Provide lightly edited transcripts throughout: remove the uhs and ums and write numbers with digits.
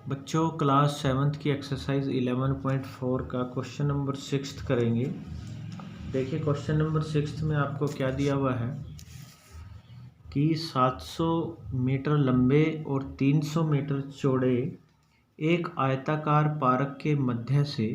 बच्चों class 7th की exercise 11.4 का क्वेश्चन नंबर 6 करेंगे। देखिए क्वेश्चन नंबर 6 में आपको क्या दिया हुआ है कि 700 मीटर लंबे और 300 मीटर चौड़े एक आयताकार पार्क के मध्य से।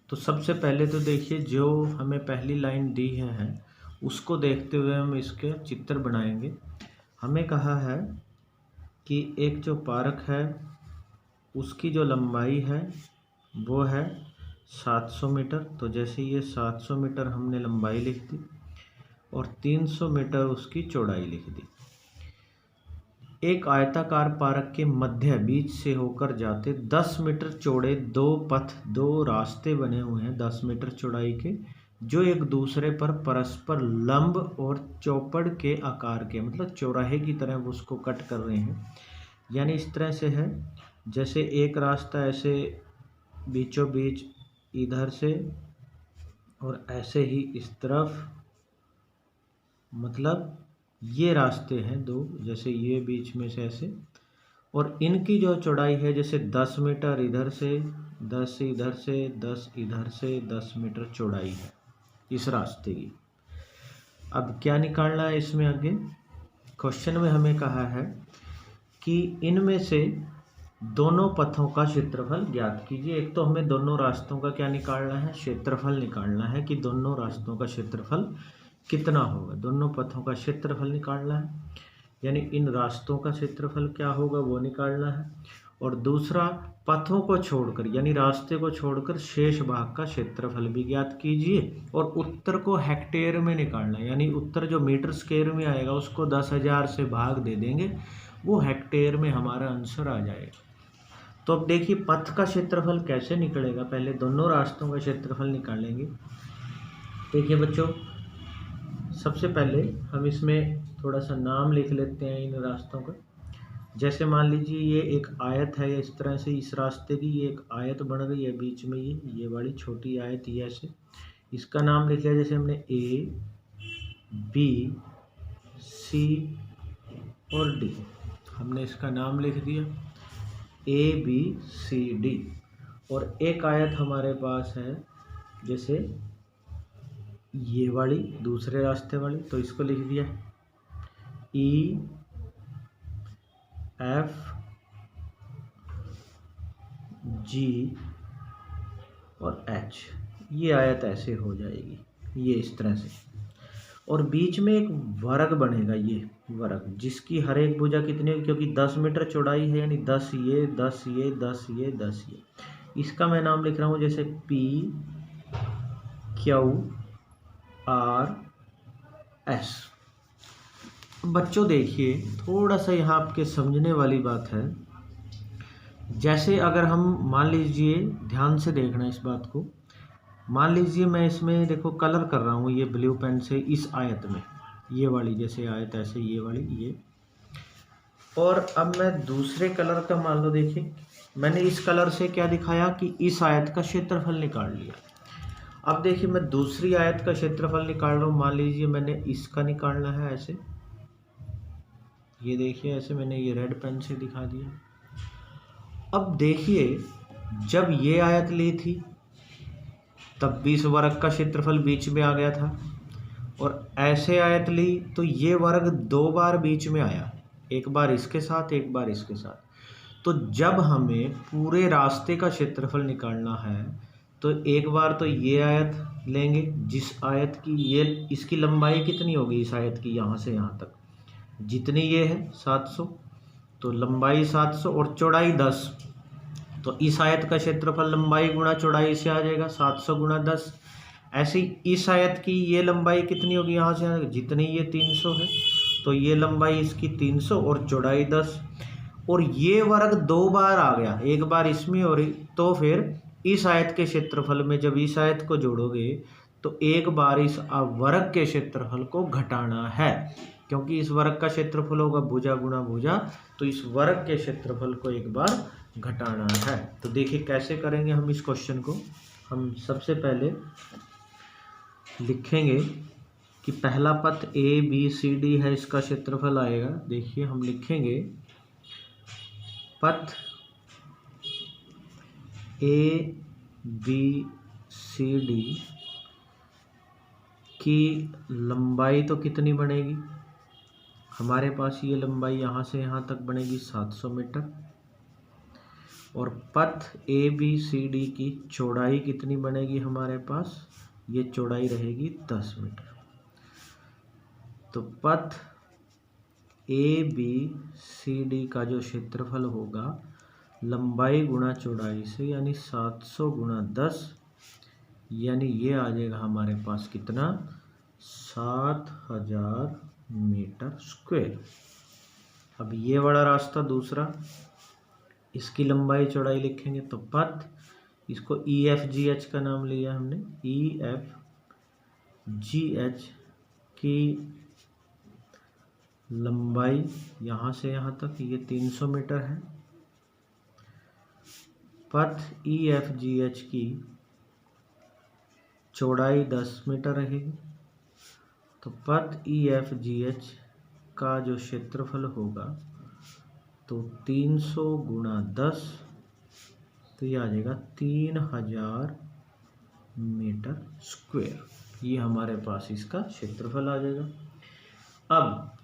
तो सबसे पहले तो देखिए जो हमें पहली लाइन दी है उसको देखते हुए हम इसके चित्र बनाएंगे। हमें कहा है कि एक जो पार्क है उसकी जो लंबाई है वो है 700 मीटर। तो जैसे ये 700 मीटर हमने लंबाई लिख दी और 300 मीटर उसकी चौड़ाई लिख दी। एक आयताकार पार्क के मध्य बीच से होकर जाते 10 मीटर चौड़े दो रास्ते बने हुए हैं 10 मीटर चौड़ाई के, जो एक दूसरे पर परस्पर लंब और चौपड़ के आकार के, मतलब चौराहे की तरह वो उसको कट कर रहे हैं। यानी इस तरह से है जैसे एक रास्ता ऐसे बीचों बीच इधर से और ऐसे ही इस तरफ, मतलब ये रास्ते हैं दो, जैसे ये बीच में से ऐसे, और इनकी जो चौड़ाई है जैसे 10 मीटर इधर से, 10 इधर से, 10 इधर से, 10 मीटर चौड़ाई है इस रास्ते की। अब क्या निकालना है इसमें आगे क्वेश्चन में हमें कहा है कि इनमें से दोनों पथों का क्षेत्रफल ज्ञात कीजिए। एक तो हमें दोनों रास्तों का क्या निकालना है, क्षेत्रफल निकालना है कि दोनों रास्तों का क्षेत्रफल कितना होगा। दोनों पथों का क्षेत्रफल निकालना है, यानी इन रास्तों का क्षेत्रफल क्या होगा वो निकालना है। और दूसरा पथों को छोड़कर यानी रास्ते को छोड़कर शेष भाग का क्षेत्रफल भी ज्ञात कीजिए। और उत्तर को हेक्टेयर में निकालना है, यानी उत्तर जो मीटर स्क्वायर में आएगा उसको 10,000 से भाग दे देंगे, वो हेक्टेयर में हमारा आंसर आ जाएगा। तो अब देखिए पथ का क्षेत्रफल कैसे निकलेगा, पहले दोनों रास्तों का क्षेत्रफल निकालेंगे। देखिए बच्चों सबसे पहले हम इसमें थोड़ा सा नाम लिख लेते हैं इन रास्तों का। जैसे मान लीजिए ये एक आयत है, इस तरह से इस रास्ते की ये एक आयत बन गई है बीच में, ये वाली छोटी आयत ये ऐसे, इसका नाम लिख लिया जैसे हमने ए बी सी और डी, हमने इसका नाम लिख दिया ए बी सी डी। और एक आयत हमारे पास है जैसे ये वाली दूसरे रास्ते वाली, तो इसको लिख दिया ई एफ जी और एच, ये आयत ऐसे हो जाएगी ये इस तरह से। और बीच में एक वर्ग बनेगा, ये वर्ग जिसकी हर एक भुजा कितनी होगी, क्योंकि 10 मीटर चौड़ाई है यानी 10 ये 10 ये 10 ये 10 ये। इसका मैं नाम लिख रहा हूँ जैसे पी क्यू आर एस। बच्चों देखिए थोड़ा सा यहाँ आपके समझने वाली बात है। जैसे अगर हम मान लीजिए, ध्यान से देखना इस बात को, मान लीजिए मैं इसमें देखो कलर कर रहा हूँ ये ब्लू पेन से इस आयत में, ये वाली जैसे आयत ऐसे ये वाली ये, और अब मैं दूसरे कलर का मान लो, देखिए मैंने इस कलर से क्या दिखाया कि इस आयत का क्षेत्रफल निकाल लिया। अब देखिए मैं दूसरी आयत का क्षेत्रफल निकाल रहा हूँ, मान लीजिए मैंने इसका निकालना है ऐसे, ये देखिए ऐसे मैंने ये रेड पेन से दिखा दिया। अब देखिए जब ये आयत ली थी तब भी इस वर्ग का क्षेत्रफल बीच में आ गया था, और ऐसे आयत ली तो ये वर्ग दो बार बीच में आया, एक बार इसके साथ एक बार इसके साथ। तो जब हमें पूरे रास्ते का क्षेत्रफल निकालना है तो एक बार तो ये आयत लेंगे, जिस आयत की ये इसकी लंबाई कितनी होगी इस आयत की यहाँ से यहाँ तक, जितनी ये है 700, तो लंबाई 700 और चौड़ाई 10, तो इस आयत का क्षेत्रफल लंबाई गुणा चौड़ाई से आ जाएगा 700 गुणा 10। ऐसे ही इस आयत की ये लंबाई कितनी होगी यहाँ से, जितनी ये 300 है, तो ये लंबाई इसकी 300 और चौड़ाई 10। और ये वर्ग दो बार आ गया, एक बार इसमें और तो फिर इस आयत के क्षेत्रफल में जब इस आयत को जोड़ोगे तो एक बार इस वर्ग के क्षेत्रफल को घटाना है, क्योंकि इस वर्ग का क्षेत्रफल होगा भुजा गुणा भुजा, तो इस वर्ग के क्षेत्रफल को एक बार घटाना है। तो देखिए कैसे करेंगे हम इस क्वेश्चन को। हम सबसे पहले लिखेंगे कि पहला पथ ए बी सी डी है, इसका क्षेत्रफल आएगा। देखिए हम लिखेंगे पथ ए बी सी डी की लंबाई तो कितनी बनेगी? हमारे पास ये लंबाई यहाँ से यहाँ तक बनेगी 700 मीटर, और पथ ए बी सी डी की चौड़ाई कितनी बनेगी हमारे पास? ये चौड़ाई रहेगी 10 मीटर। तो पथ ए बी सी डी का जो क्षेत्रफल होगा लंबाई गुणा चौड़ाई से, यानी 700 गुणा 10, यानी ये आ जाएगा हमारे पास कितना? 7000 मीटर स्क्वायर। अब ये बड़ा रास्ता दूसरा, इसकी लंबाई चौड़ाई लिखेंगे तो पथ, इसको ई एफ जी एच का नाम लिया हमने, ई एफ जी एच की लंबाई यहाँ से यहाँ तक ये 300 मीटर है। पथ ई एफ जी एच की चौड़ाई 10 मीटर रहेगी। तो पथ ई एफ जी एच का जो क्षेत्रफल होगा तो 300 गुणा 10, तो ये आ जाएगा 3000 मीटर स्क्वायर। ये हमारे पास इसका क्षेत्रफल आ जाएगा। अब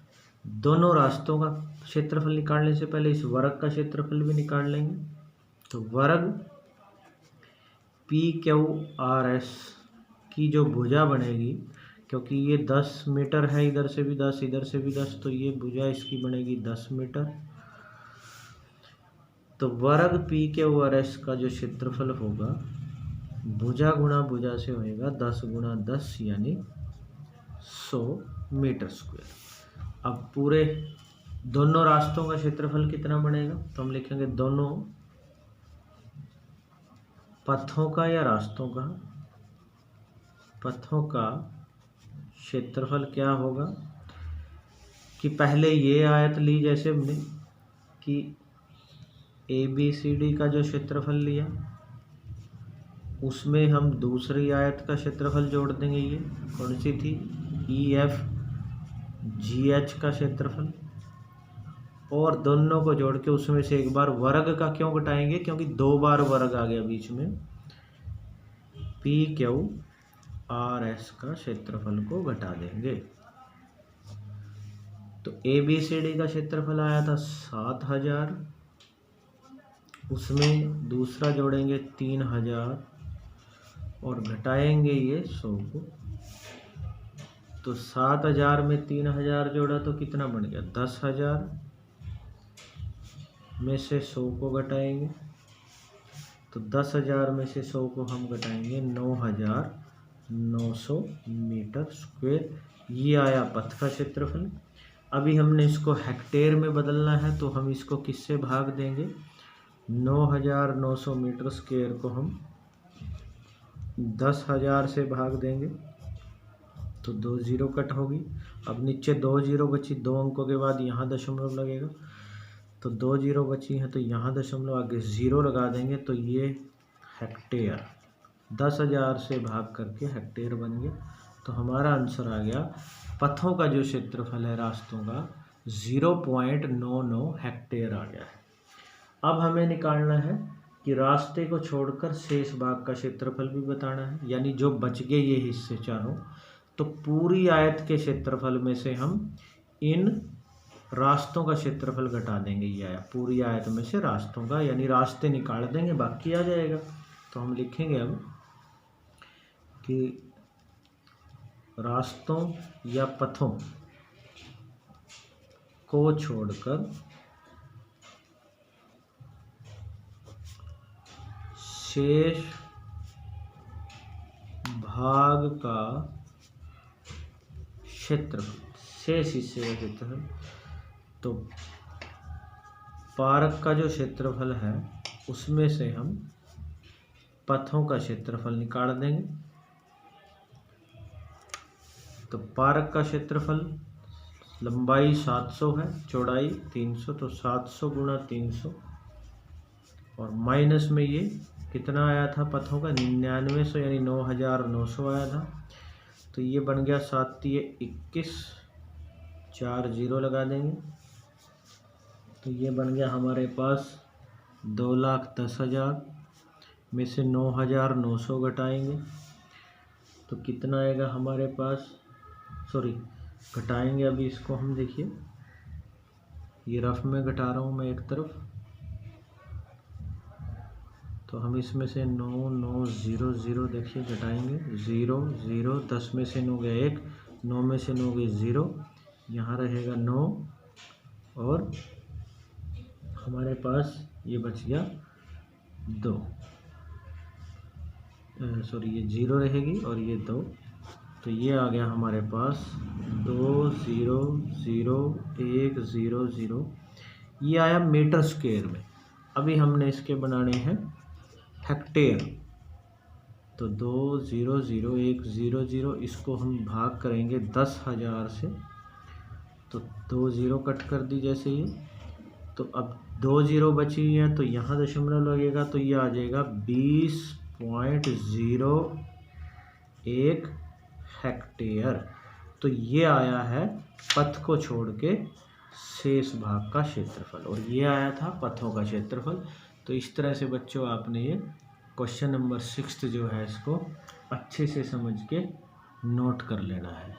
दोनों रास्तों का क्षेत्रफल निकालने से पहले इस वर्ग का क्षेत्रफल भी निकाल लेंगे। तो वर्ग पी क्यू आर एस की जो भुजा बनेगी, क्योंकि ये 10 मीटर है, इधर से भी 10 इधर से भी 10, तो ये भुजा इसकी बनेगी 10 मीटर। तो वर्ग पी क्यू आर एस का जो क्षेत्रफल होगा भुजा गुणा भुजा से होएगा 10 गुणा 10, यानी 100 मीटर स्क्वायर। अब पूरे दोनों रास्तों का क्षेत्रफल कितना बनेगा? तो हम लिखेंगे दोनों पथों का या रास्तों का, पथों का क्षेत्रफल क्या होगा कि पहले ये आयत ली जैसे हमने कि ए बी सी डी का जो क्षेत्रफल लिया, उसमें हम दूसरी आयत का क्षेत्रफल जोड़ देंगे। ये कौन सी थी? ई एफ जी एच का क्षेत्रफल, और दोनों को जोड़ के उसमें से एक बार वर्ग का क्यों घटाएंगे? क्योंकि 2 बार वर्ग आ गया बीच में। पी क्यू आर एस का क्षेत्रफल को घटा देंगे। तो ए बी सी डी का क्षेत्रफल आया था 7000, उसमें दूसरा जोड़ेंगे 3000 और घटाएंगे ये 100 को। तो 7000 में 3000 जोड़ा तो कितना बन गया? 10,000 में से 100 को घटाएंगे, तो 10,000 में से 100 को हम घटाएंगे 9,900 मीटर स्क्वायर। ये आया पथ का क्षेत्रफल। अभी हमने इसको हेक्टेयर में बदलना है, तो हम इसको किससे भाग देंगे? 9,900 मीटर स्क्वायर को हम 10,000 से भाग देंगे, तो 2 जीरो कट होगी। अब नीचे 2 जीरो बची, 2 अंकों के बाद यहाँ दशमलव लगेगा, तो 2 जीरो बची हैं, तो यहाँ दशमलव आगे 0 लगा देंगे, तो ये हेक्टेयर 10,000 से भाग करके हेक्टेयर बन गया। तो हमारा आंसर आ गया पथों का जो क्षेत्रफल है रास्तों का 0.99 हेक्टेयर आ गया है। अब हमें निकालना है कि रास्ते को छोड़कर शेष भाग का क्षेत्रफल भी बताना है, यानी जो बच गए ये हिस्से चारों, तो पूरी आयत के क्षेत्रफल में से हम इन रास्तों का क्षेत्रफल घटा देंगे। ये आया पूरी आयत में से रास्तों का, यानी रास्ते निकाल देंगे, बाकी आ जाएगा। तो हम लिखेंगे अब कि रास्तों या पथों को छोड़कर शेष भाग का क्षेत्रफल, शेष हिस्से का क्षेत्रफल, तो पारक का जो क्षेत्रफल है उसमें से हम पथों का क्षेत्रफल निकाल देंगे। तो पारक का क्षेत्रफल लंबाई 700 है, चौड़ाई 300, तो 700 गुणा 300, और माइनस में ये कितना आया था पथों का? 9900, यानी 9,900 आया था। तो ये बन गया 7×21, 4 जीरो लगा देंगे, तो ये बन गया हमारे पास 2,10,000 में से 9,900 घटाएंगे तो कितना आएगा हमारे पास, सॉरी घटाएंगे अभी इसको हम, देखिए ये रफ में घटा रहा हूँ मैं एक तरफ, तो हम इसमें से 9,900 देखिए घटाएंगे, 0 0, 10 में से 9 गया 1, 9 में से 9 गए 0, यहाँ रहेगा 9 और हमारे पास ये बच गया 2, सॉरी ये 0 रहेगी और ये 2, तो ये आ गया हमारे पास 2 0 0 1 0 0, ये आया मीटर स्क्वायर में। अभी हमने इसके बनाने हैं हेक्टेयर, तो 2 0 0 1 0 0, इसको हम भाग करेंगे 10,000 से, तो 2 0 कट कर दी जैसे ये, तो अब 2 0 बची है तो यहाँ दशमलव लगेगा, तो ये आ जाएगा 20.01 हेक्टेयर। तो ये आया है पथ को छोड़ के शेष भाग का क्षेत्रफल, और ये आया था पथों का क्षेत्रफल। तो इस तरह से बच्चों आपने ये क्वेश्चन नंबर 6 जो है इसको अच्छे से समझ के नोट कर लेना है।